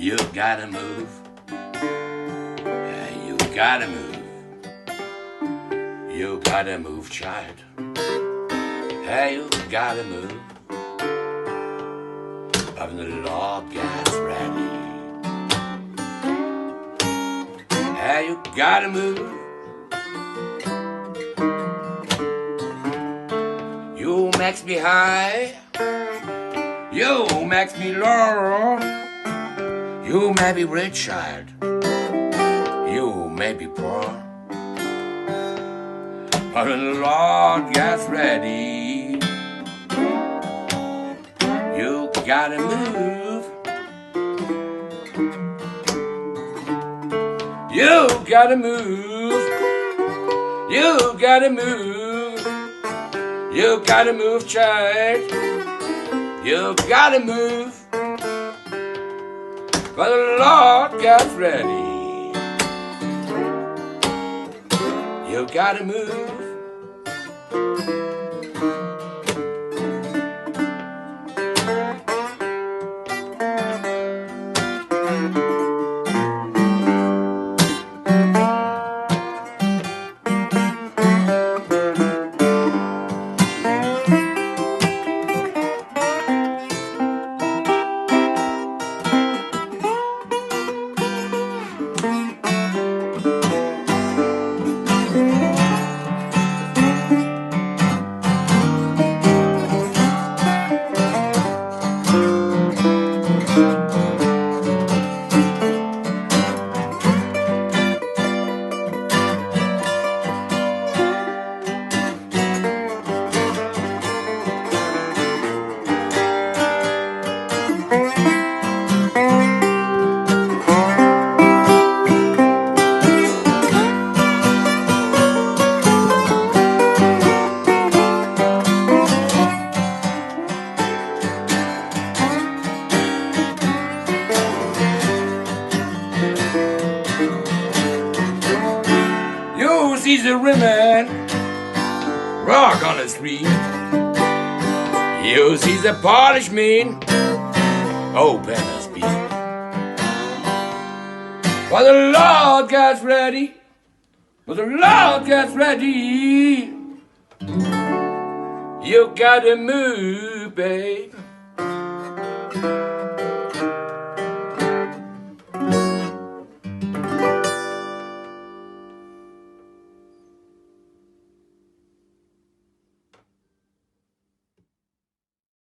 You gotta move. Yeah, you gotta move. You gotta move, child. Hey, you gotta move. When the Lord gets ready. Hey, you gotta move. You makes me high. You makes me low. You may be rich, child. You may be poor. But when the Lord gets ready, you gotta move. You gotta move. You gotta move. You gotta move, child. You gotta move. But the Lord gets ready. You gotta move. Sees the women rock on the street. You sees the polished men open the speed. But the Lord gets ready. But the Lord gets ready. You gotta move, babe.